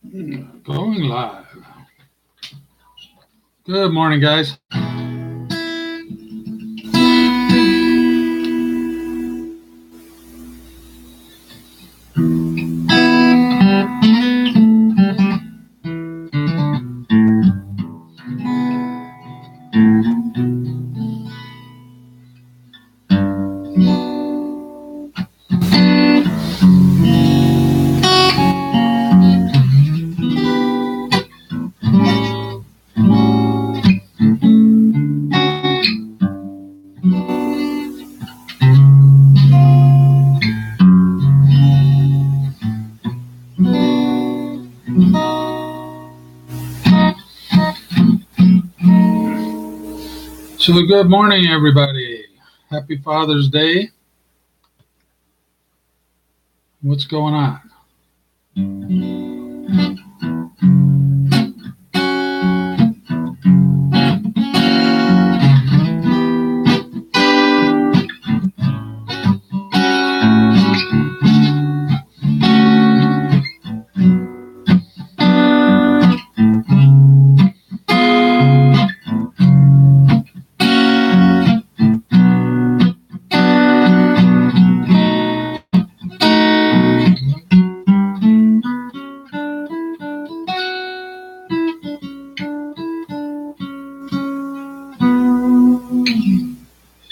Going live. Good morning, guys. So, good morning, everybody. Happy Father's Day. What's going on?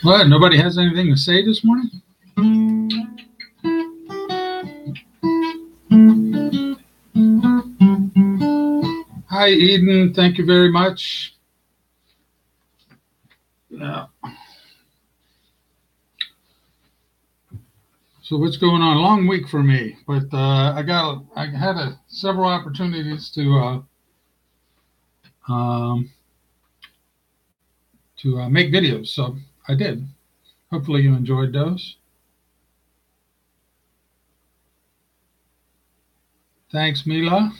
What? Nobody has anything to say this morning? Hi, Eden. Thank you very much. Yeah. So, what's going on? Long week for me, but I had several opportunities to make videos, so I did. Hopefully, you enjoyed those. Thanks, Mila.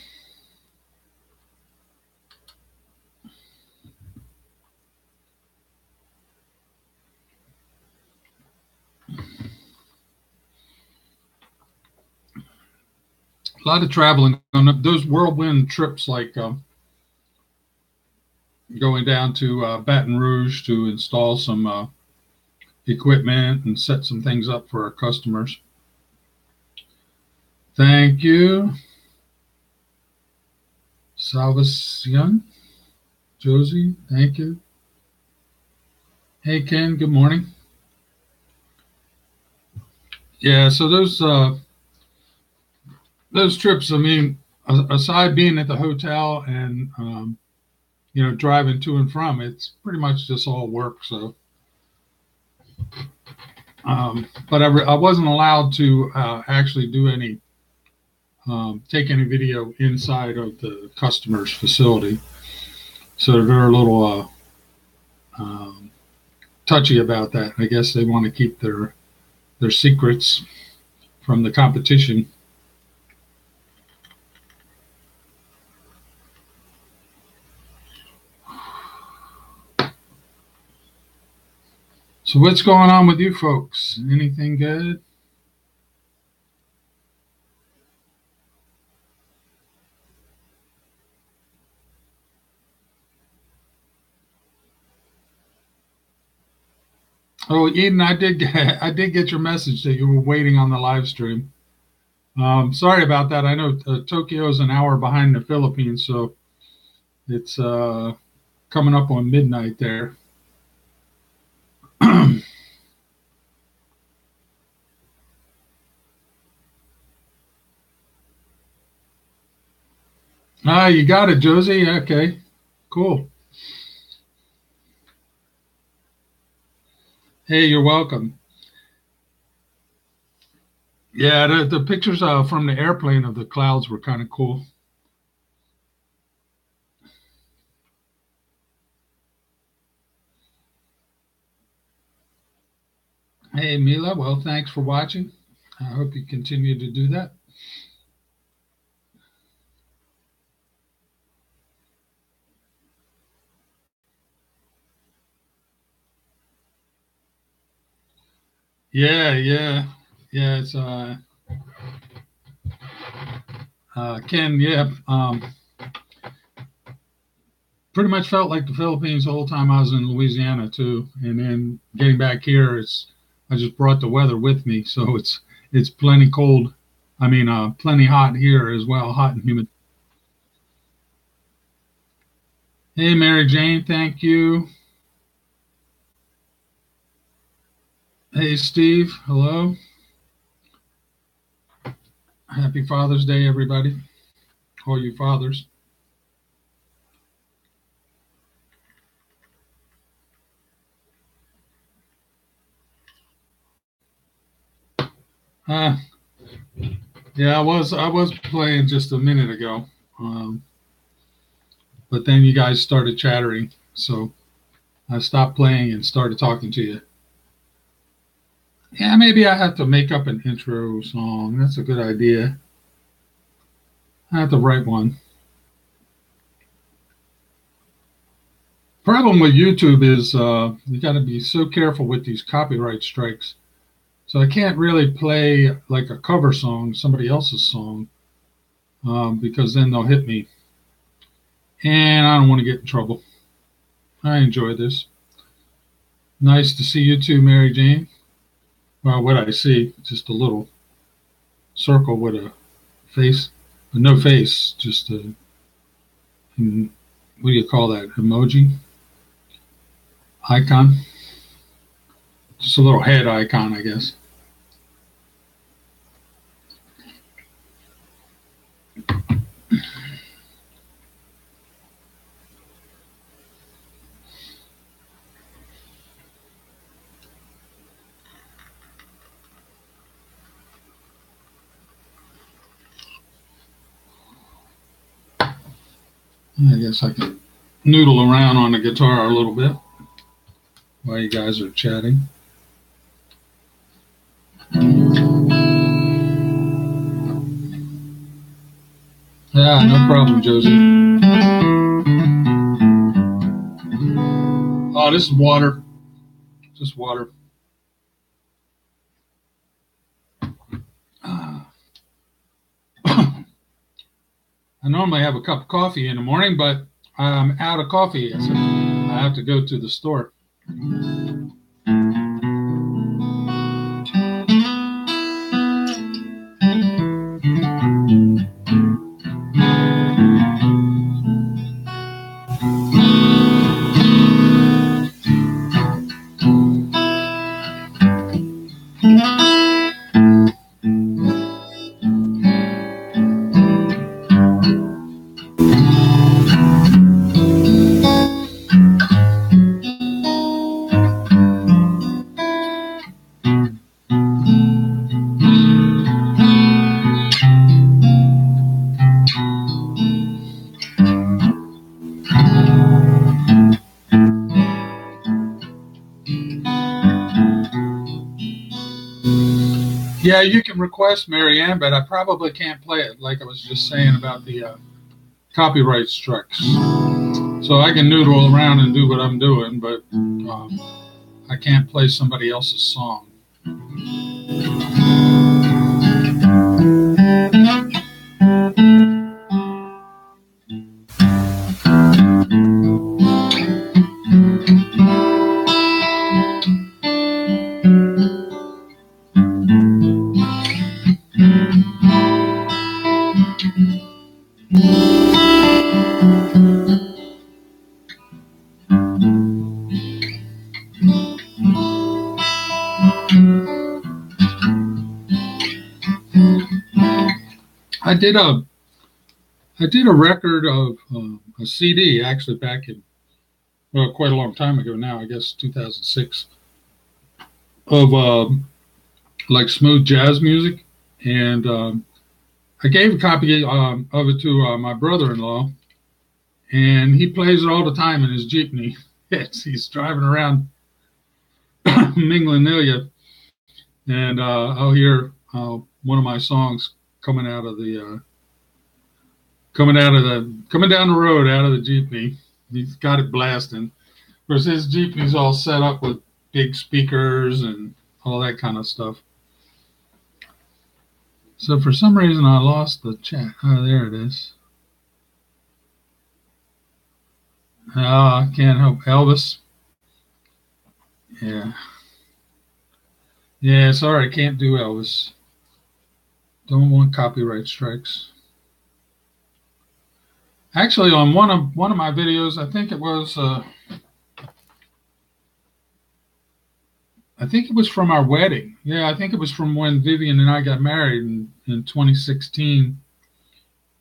A lot of traveling on those whirlwind trips, like going down to Baton Rouge to install some equipment and set some things up for our customers. Thank you, Salvacion, Josie. Thank you. Hey, Ken. Good morning. Yeah. So those trips. I mean, aside being at the hotel and driving to and from, it's pretty much just all work. So, but I wasn't allowed to actually do any take any video inside of the customer's facility. So they're a little touchy about that. I guess they want to keep their secrets from the competition. So what's going on with you folks? Anything good? Oh, Eden, I did get your message that you were waiting on the live stream. Sorry about that. I know Tokyo is an hour behind the Philippines, so it's coming up on midnight there. You got it, Josie. Okay, cool. Hey, you're welcome. Yeah, the pictures from the airplane of the clouds were kind of cool. Hey, Mila. Well, thanks for watching. I hope you continue to do that. Yeah. It's Ken, yeah, pretty much felt like the Philippines the whole time I was in Louisiana too. And then getting back here, I just brought the weather with me, so it's plenty cold. I mean, plenty hot here as well, hot and humid. Hey, Mary Jane, thank you. Hey, Steve, hello. Happy Father's Day, everybody, all you fathers. Uh, yeah, I was playing just a minute ago, um, but then you guys started chattering, so I stopped playing and started talking to you. Yeah, maybe I have to make up an intro song. That's a good idea. I have to write one. Problem with YouTube is you got to be so careful with these copyright strikes. So I can't really play like a cover song, somebody else's song, because then they'll hit me. And I don't want to get in trouble. I enjoy this. Nice to see you too, Mary Jane. Well, what I see, just a little circle with a face, but no face, just a, what do you call that? Emoji? Icon? Just a little head icon, I guess. I guess I can noodle around on the guitar a little bit while you guys are chatting. Yeah, no problem, Josie. Oh, this is water. Just water. I normally have a cup of coffee in the morning, but I'm out of coffee. So I have to go to the store. Yeah, you can request Marianne, but I probably can't play it like I was just saying about the copyright strikes. So I can noodle around and do what I'm doing, but I can't play somebody else's song. I did a I did a record of a CD actually back in quite a long time ago now, I guess 2006, of like smooth jazz music, and I gave a copy of it to my brother-in-law, and he plays it all the time in his jeepney. He's driving around Minglanilla, and I'll hear one of my songs coming out of the coming down the road out of the jeepney. He's got it blasting. Of course, his jeepney's all set up with big speakers and all that kind of stuff. So for some reason I lost the chat. Oh, there it is. Oh, I can't help Elvis. Yeah. Yeah, sorry, I can't do Elvis. Don't want copyright strikes. Actually, on one of my videos, I think it was from our wedding. Yeah, I think it was from when Vivian and I got married in 2016.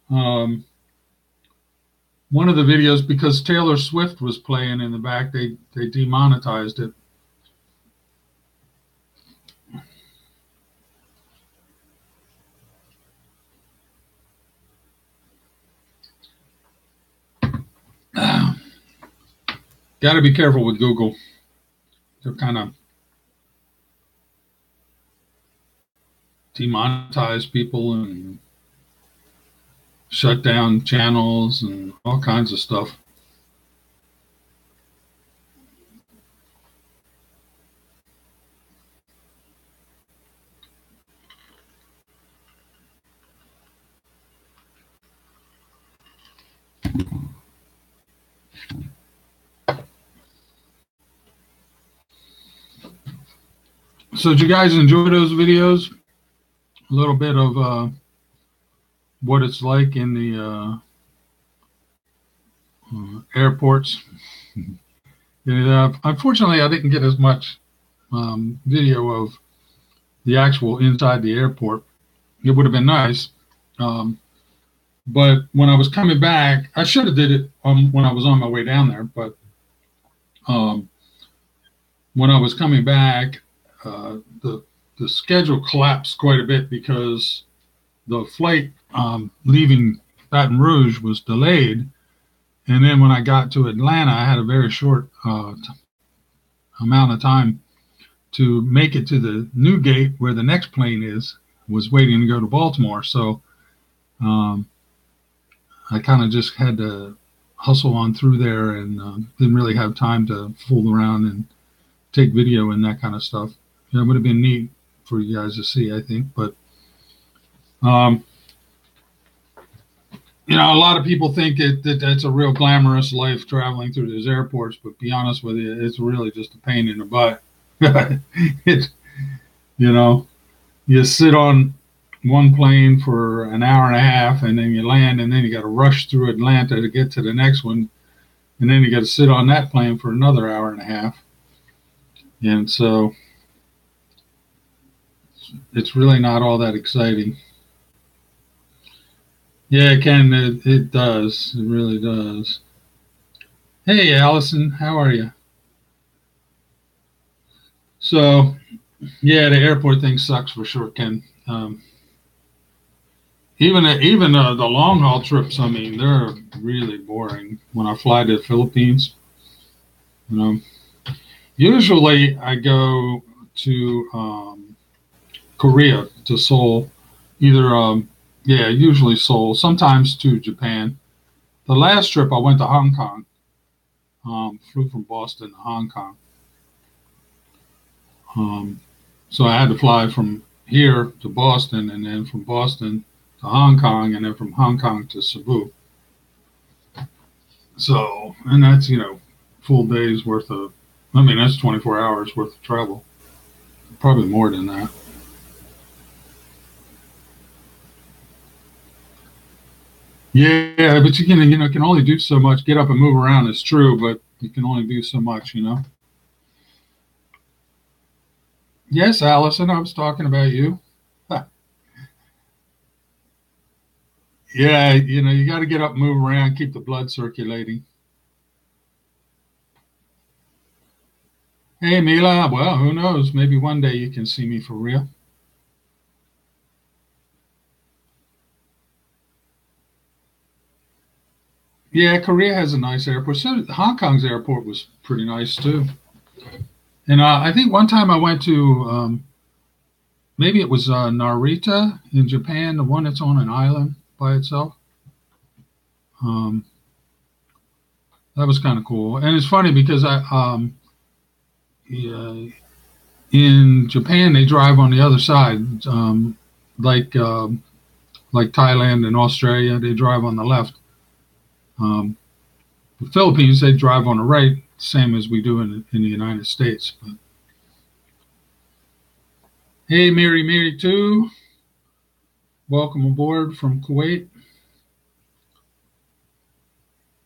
One of the videos, because Taylor Swift was playing in the back, they demonetized it. Got to be careful with Google. They're kind of demonetize people and shut down channels and all kinds of stuff. So did you guys enjoy those videos? A little bit of what it's like in the airports. Unfortunately, I didn't get as much video of the actual inside the airport. It would have been nice. But when I was coming back, I should have did it when I was on my way down there. But when I was coming back, the schedule collapsed quite a bit because the flight leaving Baton Rouge was delayed. And then when I got to Atlanta, I had a very short amount of time to make it to the new gate where the next plane was waiting to go to Baltimore. So I kind of just had to hustle on through there and didn't really have time to fool around and take video and that kind of stuff. It would have been neat for you guys to see, I think. But, a lot of people think that that's a real glamorous life traveling through those airports. But be honest with you, it's really just a pain in the butt. You sit on one plane for an hour and a half, and then you land, and then you got to rush through Atlanta to get to the next one, and then you got to sit on that plane for another hour and a half. And so it's really not all that exciting. Yeah, Ken, it does. It really does. Hey, Allison, how are you? So, yeah, the airport thing sucks for sure, Ken. Even the long haul trips, I mean, they're really boring. When I fly to the Philippines, usually I go to Korea, to Seoul, usually Seoul, sometimes to Japan. The last trip I went to Hong Kong, flew from Boston to Hong Kong. So I had to fly from here to Boston, and then from Boston to Hong Kong, and then from Hong Kong to Cebu. So, and that's, full day's worth of, that's 24 hours worth of travel. Probably more than that. Yeah, but you can only do so much. Get up and move around is true, but you can only do so much, Yes, Allison, I was talking about you. Yeah, you got to get up and move around, keep the blood circulating. Hey, Mila, well, who knows? Maybe one day you can see me for real. Yeah, Korea has a nice airport. So Hong Kong's airport was pretty nice too. And I think one time I went to, maybe it was Narita in Japan, the one that's on an island by itself. That was kind of cool. And it's funny because in Japan, they drive on the other side. like like Thailand and Australia, they drive on the left. Um, the Philippines, they drive on the right, same as we do in the United States. But, hey, Mary too. Welcome aboard from Kuwait.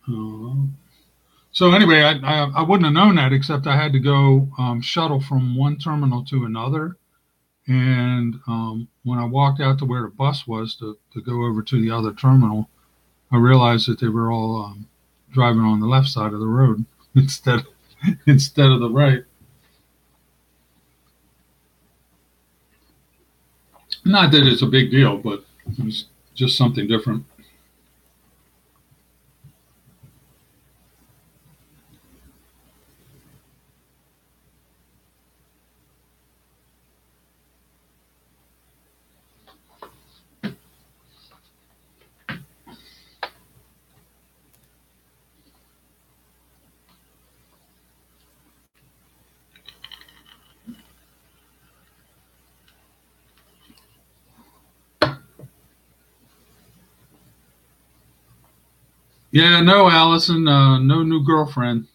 Uh, so anyway, I wouldn't have known that except I had to go shuttle from one terminal to another. And when I walked out to where the bus was to go over to the other terminal, I realized that they were all driving on the left side of the road instead of the right. Not that it's a big deal, but it was just something different. Yeah, no, Allison, no new girlfriend.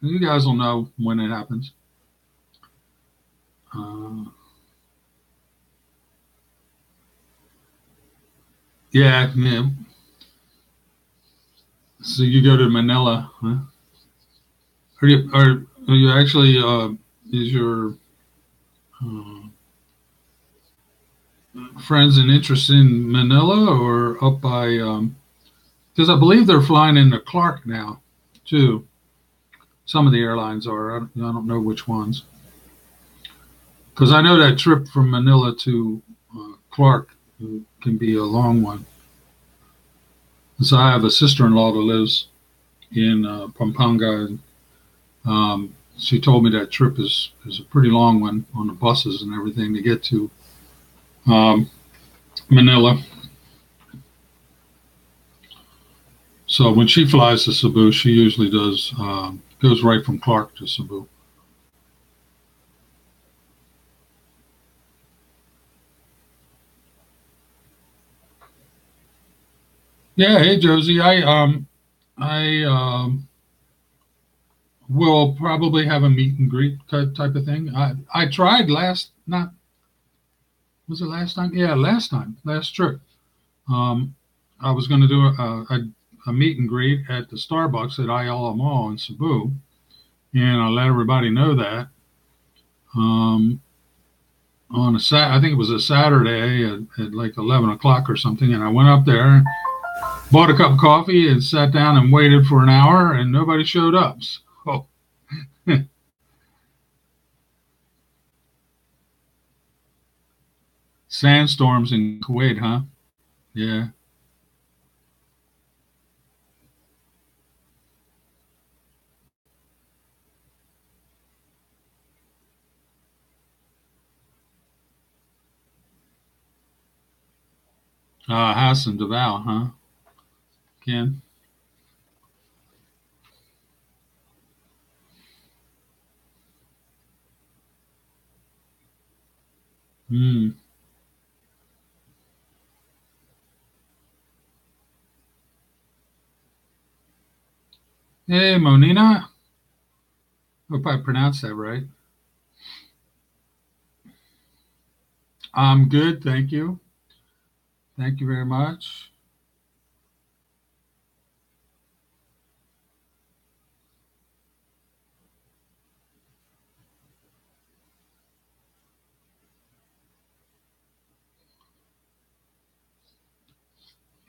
You guys will know when it happens. Uh, yeah. So you go to Manila, huh? Are you actually is your uh, friends and interest in Manila or up by? Because I believe they're flying into Clark now, too. Some of the airlines are. I don't know which ones. Because I know that trip from Manila to Clark can be a long one. So I have a sister-in-law that lives in Pampanga, and she told me that trip is a pretty long one on the buses and everything to get to um, Manila. So when she flies to Cebu, she usually does goes right from Clark to Cebu. Yeah, hey Josie, I will probably have a meet and greet type of thing. I tried last not was it last time? Yeah, last trip. Um, I was going to do a meet and greet at the Starbucks at Ayala Mall in Cebu, and I let everybody know that um, on I think it was a Saturday at like 11 o'clock or something, and I went up there, bought a cup of coffee, and sat down and waited for an hour, and nobody showed up. So sandstorms in Kuwait, huh? Yeah. Hassan Deval, huh? Ken. Hmm. Hey, Monina. Hope I pronounced that right. I'm good, thank you. Thank you very much.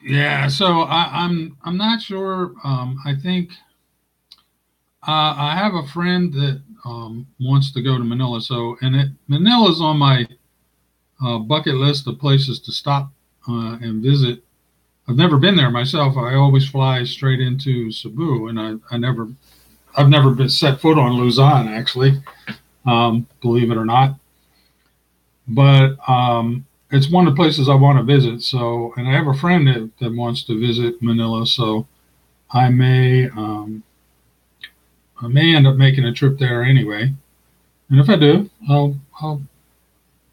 Yeah, so I'm not sure. I think I have a friend that wants to go to Manila. So Manila's on my bucket list of places to stop and visit. I've never been there myself. I always fly straight into Cebu, and I've never been set foot on Luzon actually, believe it or not. But it's one of the places I want to visit. So, and I have a friend that wants to visit Manila. So I may I may end up making a trip there anyway. And if I do, I'll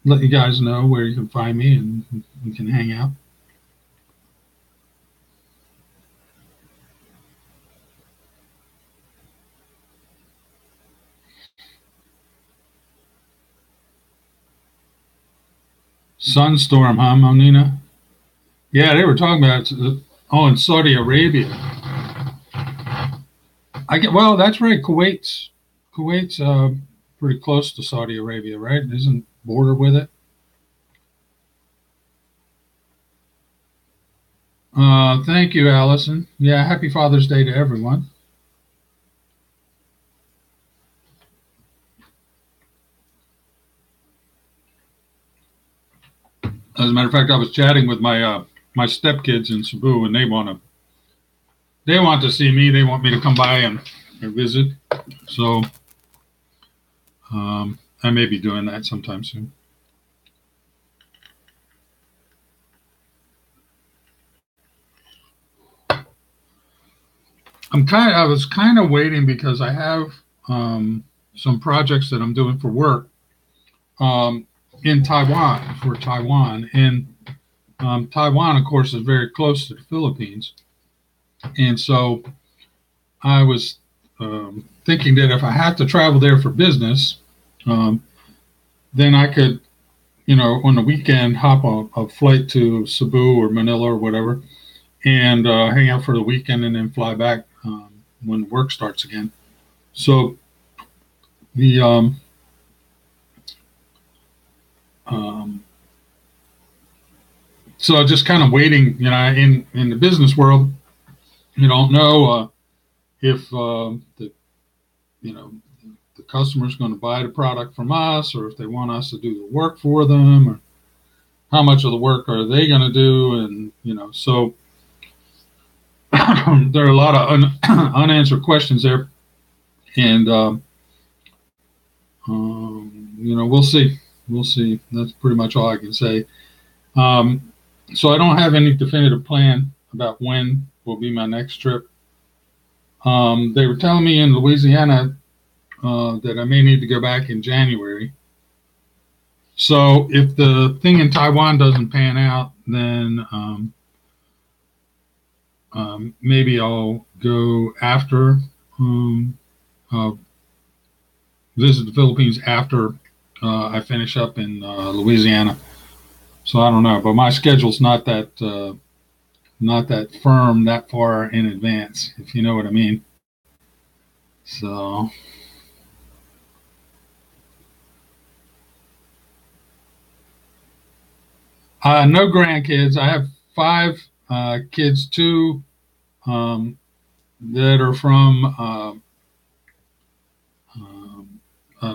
let you guys know where you can find me and we can hang out. Sunstorm, huh, Monina? Yeah, they were talking about in Saudi Arabia. Well, that's right. Kuwait's pretty close to Saudi Arabia, right? Isn't border with it? Thank you, Allison. Yeah, happy Father's Day to everyone. As a matter of fact, I was chatting with my stepkids in Cebu, and they want to see me. They want me to come by and visit. So I may be doing that sometime soon. I was kind of waiting because I have some projects that I'm doing for work in Taiwan for Taiwan, and Taiwan, of course, is very close to the Philippines, and so I was thinking that if I have to travel there for business, then I could, on the weekend, hop a flight to Cebu or Manila or whatever, and hang out for the weekend, and then fly back when work starts again. So the so just kind of waiting, in the business world, you don't know if the customer's going to buy the product from us, or if they want us to do the work for them, or how much of the work are they going to do, and so there are a lot of unanswered questions there, and we'll see. We'll see. That's pretty much all I can say. So I don't have any definitive plan about when will be my next trip. They were telling me in Louisiana that I may need to go back in January. So if the thing in Taiwan doesn't pan out, then maybe I'll go after, visit the Philippines after I finish up in Louisiana. So I don't know, but my schedule's not that firm that far in advance, if you know what I mean. So no grandkids. I have 5 kids, 2 that are from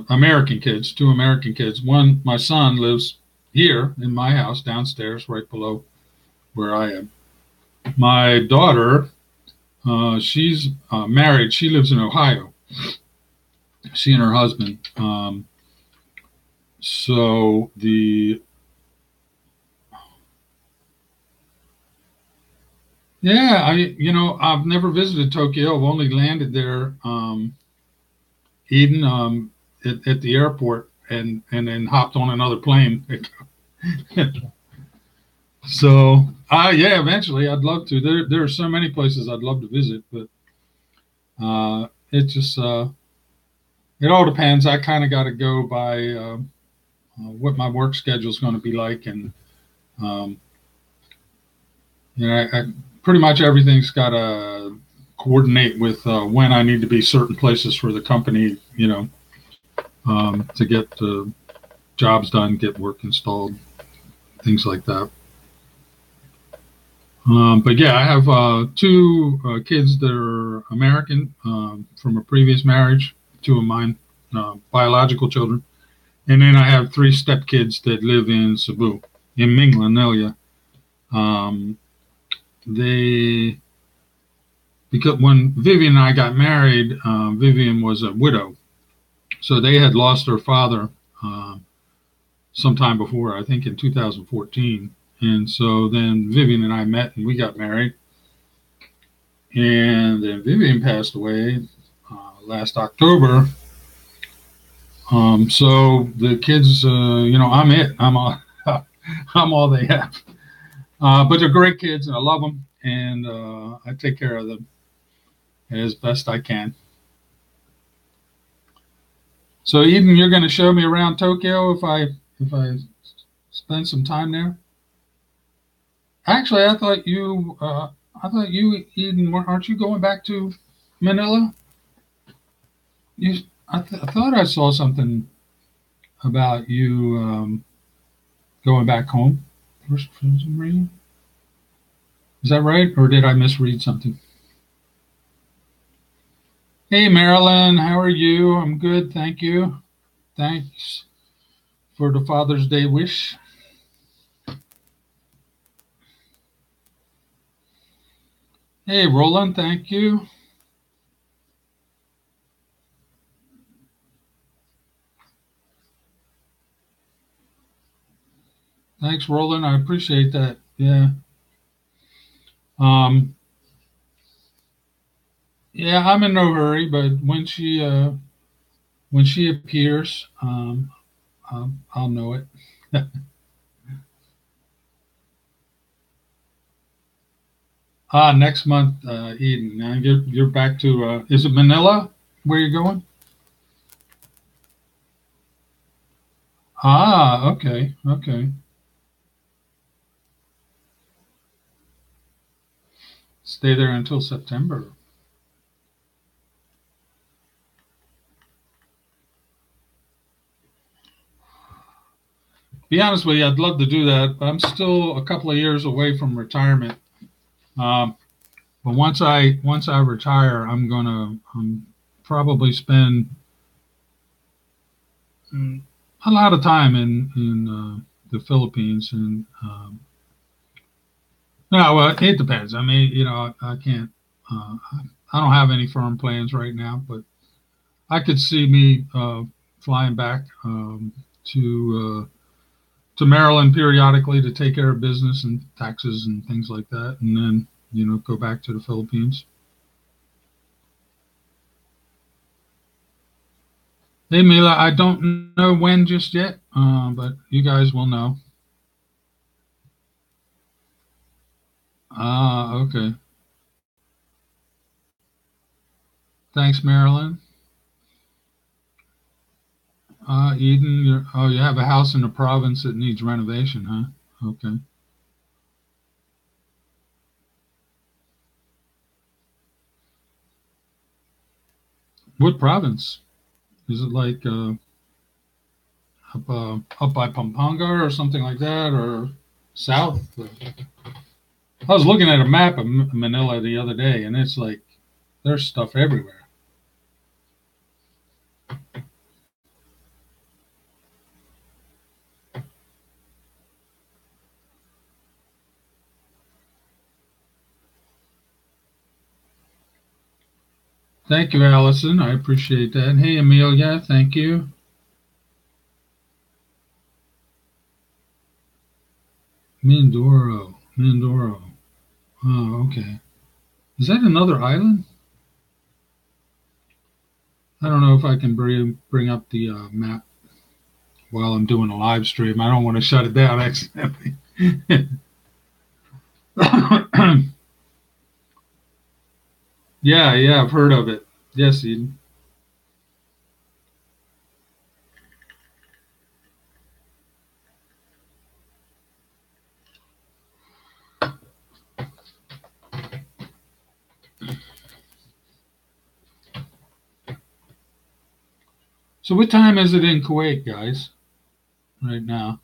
American kids, 2 American kids. One, my son, lives here in my house downstairs, right below where I am. My daughter, she's married. She lives in Ohio. She and her husband. So I've never visited Tokyo. I've only landed there, Eden, at the airport, and then hopped on another plane. So, yeah, eventually I'd love to. There are so many places I'd love to visit, but it just it all depends. I kind of got to go by what my work schedule is going to be like, and I pretty much everything's got to coordinate with when I need to be certain places for the company, to get the jobs done, get work installed, things like that. But yeah, I have 2 kids that are American from a previous marriage, 2 of mine, biological children. And then I have 3 stepkids that live in Cebu, in Minglanilla. Because when Vivian and I got married, Vivian was a widow. So they had lost her father sometime before, I think in 2014. And so then Vivian and I met and we got married. And then Vivian passed away last October. So the kids, I'm it. I'm all, I'm all they have. But they're great kids, and I love them, and I take care of them as best I can. So Eden, you're going to show me around Tokyo if I spend some time there. Actually, I thought you Eden, aren't you going back to Manila? You, I thought I saw something about you going back home for some reason. Is that right, or did I misread something? Hey, Marilyn, how are you? I'm good, thank you. Thanks for the Father's Day wish. Hey, Roland, thank you. Thanks, Roland. I appreciate that. Yeah. Um, yeah, I'm in no hurry, but when she appears, I'll know it. Next month, Eden. Now you're back to is it Manila? Where you going? Okay, okay. Stay there until September. Be honest with you, I'd love to do that, but I'm still a couple of years away from retirement. Um, but once I retire, I'm probably spend mm, a lot of time in the Philippines, and no, well, it depends. I mean, I can't. I don't have any firm plans right now, but I could see me flying back to Maryland periodically to take care of business and taxes and things like that, and then go back to the Philippines. Hey, Mila, I don't know when just yet, but you guys will know. Okay. Thanks, Marilyn. Eden, you have a house in the province that needs renovation, huh? Okay. What province? Is it like up by Pampanga or something like that, or south? I was looking at a map of Manila the other day, and it's like there's stuff everywhere. Thank you, Allison. I appreciate that. Hey, Amelia. Thank you. Mindoro. Mindoro. Oh, okay. Is that another island? I don't know if I can bring up the map while I'm doing a live stream. I don't want to shut it down accidentally. Yeah, I've heard of it. Yes, Eden. So, what time is it in Kuwait, guys? Right now,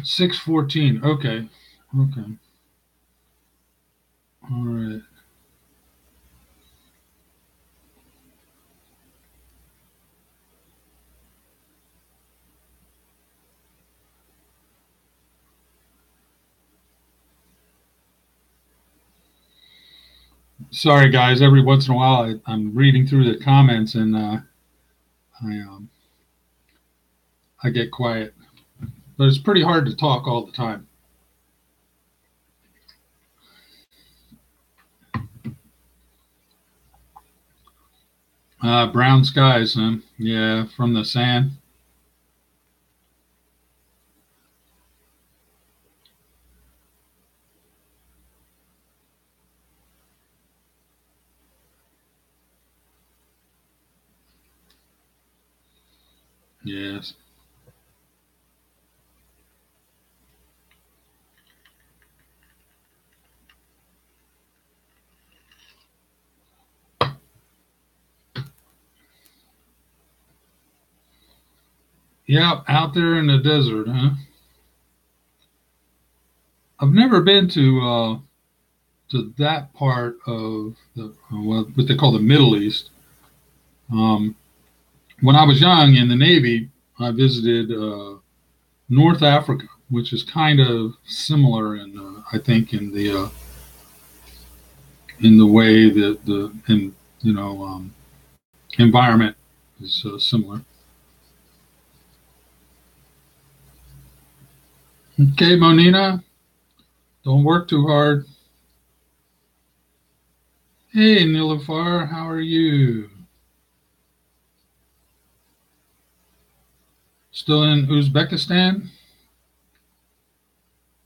6:14. Okay, okay, all right. Sorry, guys. Every once in a while, I'm reading through the comments and I I get quiet. But it's pretty hard to talk all the time. Brown skies, huh? Yeah, from the sand. Yes. Yep, out there in the desert, huh? I've never been to that part of the what they call the Middle East. Um, when I was young in the Navy, I visited North Africa, which is kind of similar in I think in the way that the in you know environment is similar. Okay, Monina, don't work too hard. Hey, Nilufar, how are you? Still in Uzbekistan,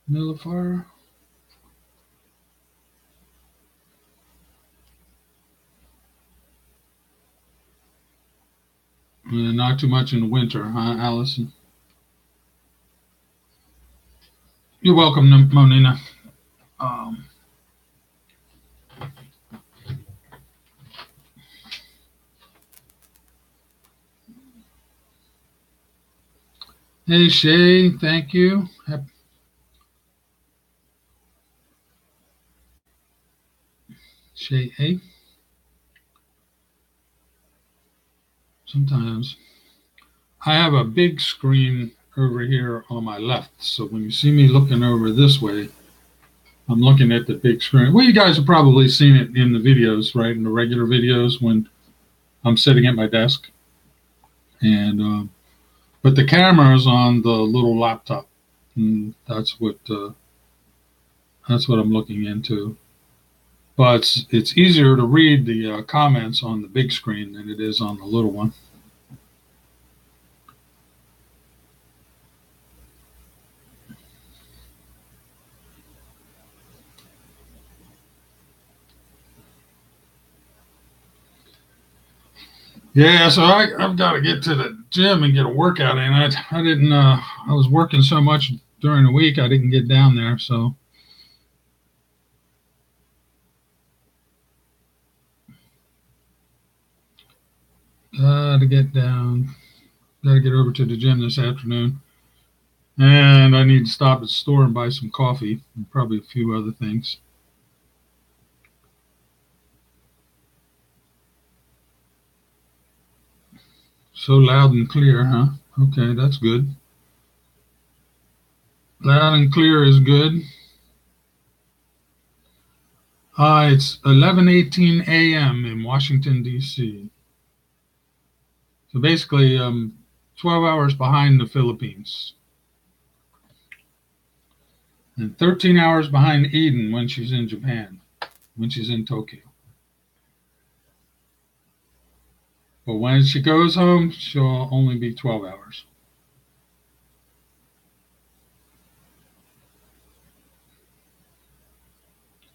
Nilufar? Not too much in the winter, huh, Allison? You're welcome, Monina. Um, hey, Shay, thank you. Shay, hey, sometimes I have a big screen over here on my left. So when you see me looking over this way, I'm looking at the big screen. Well, you guys have probably seen it in the videos, right? In the regular videos when I'm sitting at my desk. And but the camera is on the little laptop. And that's what I'm looking into. But it's easier to read the comments on the big screen than it is on the little one. Yeah, so I've got to get to the gym and get a workout in. I didn't. I was working so much during the week, I didn't get down there. So to get down, got to get over to the gym this afternoon, and I need to stop at the store and buy some coffee and probably a few other things. So loud and clear, huh? Okay, that's good. Loud and clear is good. It's 11:18 a.m. in Washington D.C. So basically, 12 hours behind the Philippines and 13 hours behind Eden when she's in Japan, when she's in Tokyo. But when she goes home, she'll only be 12 hours.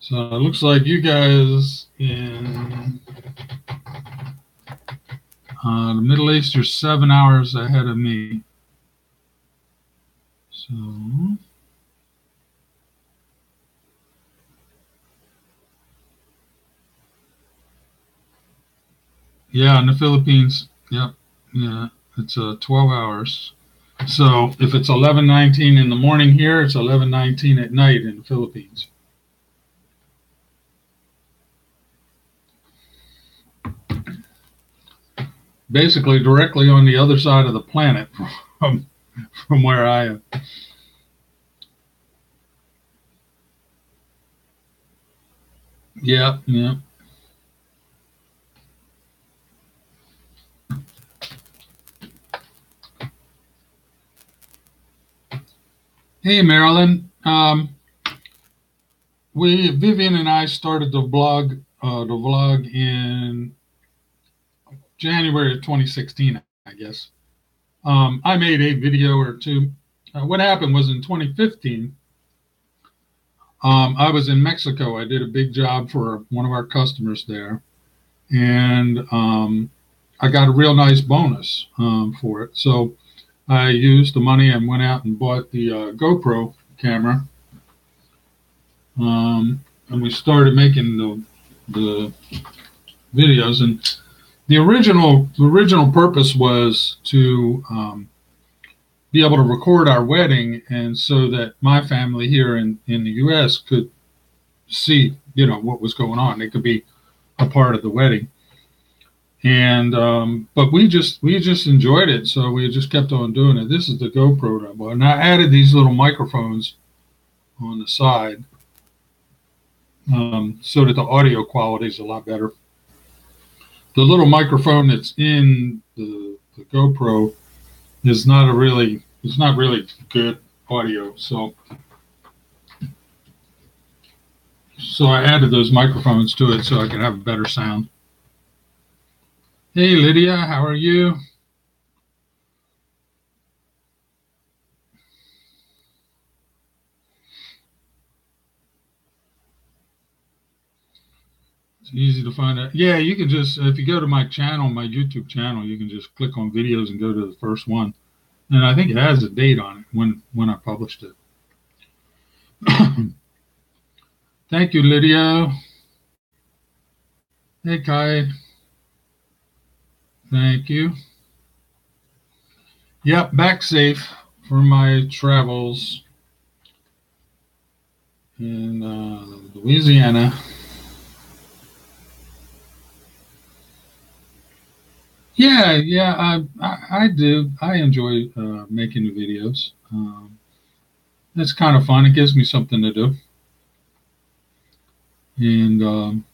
So it looks like you guys in the Middle East are 7 hours ahead of me. So, yeah, in the Philippines, yep, yeah, it's 12 hours. So if it's 11:19 in the morning here, it's 11:19 at night in the Philippines. Basically, directly on the other side of the planet from from where I am. Yeah, yeah. Hey, Marilyn. Vivian and I started the vlog in January of 2016, I guess. I made a video or two. What happened was in 2015, I was in Mexico. I did a big job for one of our customers there, and I got a real nice bonus for it. So I used the money and went out and bought the GoPro camera, and we started making the videos. And the original purpose was to be able to record our wedding, and so that my family here in the U.S. could see, what was going on. They could be a part of the wedding. And but we just enjoyed it, so we just kept on doing it. This is the GoPro that I bought, and I added these little microphones on the side, so that the audio quality is a lot better. The little microphone that's in the GoPro is it's not really good audio. So I added those microphones to it so I could have a better sound. Hey, Lydia, how are you? It's easy to find out. Yeah, you can just, if you go to my channel, my YouTube channel, you can just click on videos and go to the first one. And I think it has a date on it when I published it. Thank you, Lydia. Hey, Kai. Thank you. Yep, back safe from my travels in Louisiana. Yeah, I do. I enjoy making the videos. It's kind of fun. It gives me something to do. And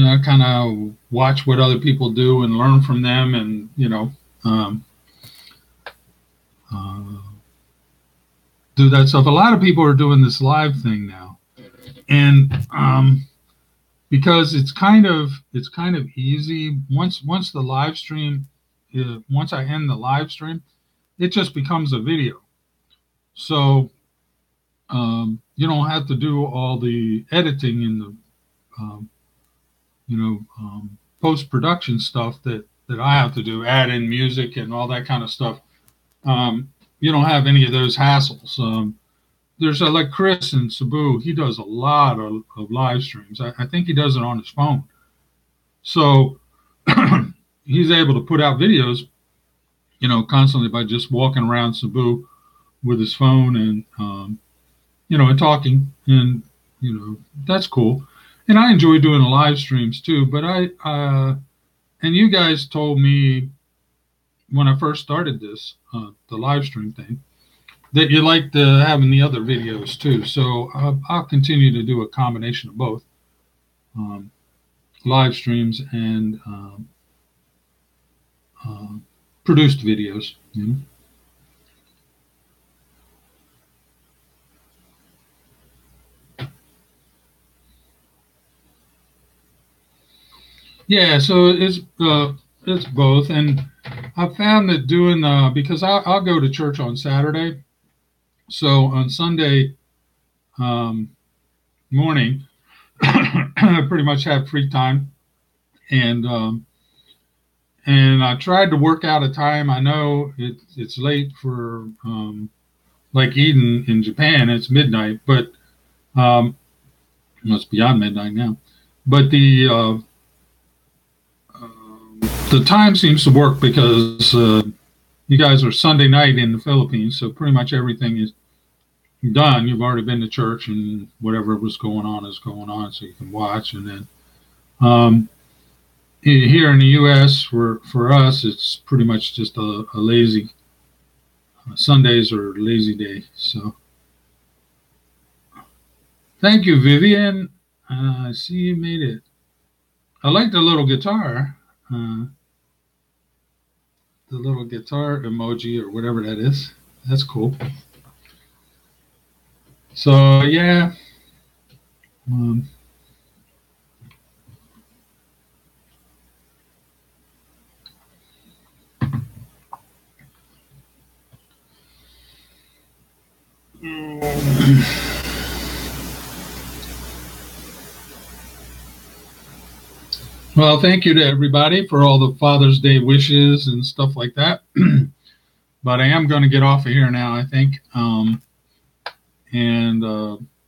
I kind of watch what other people do and learn from them, and do that stuff. A lot of people are doing this live thing now, and because it's kind of easy. Once the live stream, once I end the live stream, it just becomes a video. So you don't have to do all the editing and the post production stuff that I have to do, add in music and all that kind of stuff. You don't have any of those hassles. There's like Chris in Cebu. He does a lot of live streams. I think he does it on his phone. So he's able to put out videos, constantly by just walking around Cebu with his phone and, and talking. And, that's cool. And I enjoy doing the live streams too. But and you guys told me when I first started this, the live stream thing, that you liked having the other videos too. So I'll continue to do a combination of both, live streams and produced videos. Yeah, so it's both, and I found that doing because I'll go to church on Saturday, so on Sunday morning, I pretty much have free time, and I tried to work out a time. I know it's late for like Eden in Japan. It's midnight, but it's beyond midnight now. But the time seems to work because you guys are Sunday night in the Philippines, so pretty much everything is done. You've already been to church, and whatever was going on is going on, so you can watch. And then here in the U.S., for us, it's pretty much just a lazy Sundays are a lazy day. So thank you, Vivian. I see you made it. I like the little guitar. the little guitar emoji or whatever that is. That's cool. So yeah. Um, well, thank you to everybody for all the Father's Day wishes and stuff like that. But I am going to get off of here now, I think, and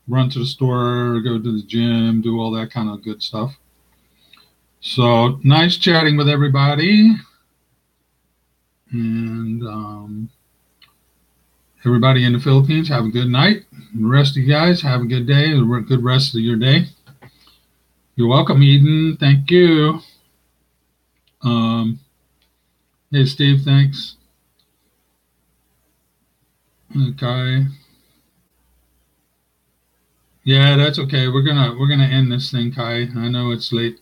run to the store, go to the gym, do all that kind of good stuff. So nice chatting with everybody. And everybody in the Philippines, have a good night. The rest of you guys, have a good day, a good rest of your day. You're welcome, Eden. Thank you. Hey, Steve, thanks. Okay. Yeah, that's okay. We're gonna end this thing, Kai. I know it's late.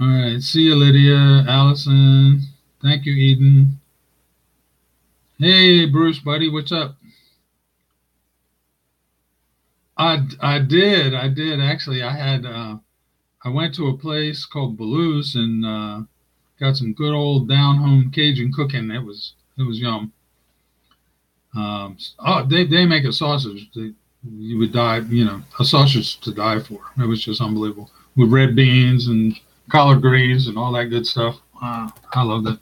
All right. See you, Lydia, Allison. Thank you, Eden. Hey, Bruce, buddy, what's up? I did actually. I went to a place called Baloo's and got some good old down home Cajun cooking. It was yum. They make a sausage that you would die, a sausage to die for. It was just unbelievable with red beans and collard greens and all that good stuff. I loved it.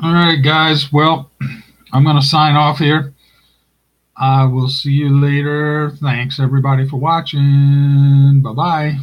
All right, guys. Well, I'm going to sign off here. I will see you later. Thanks everybody for watching. Bye bye.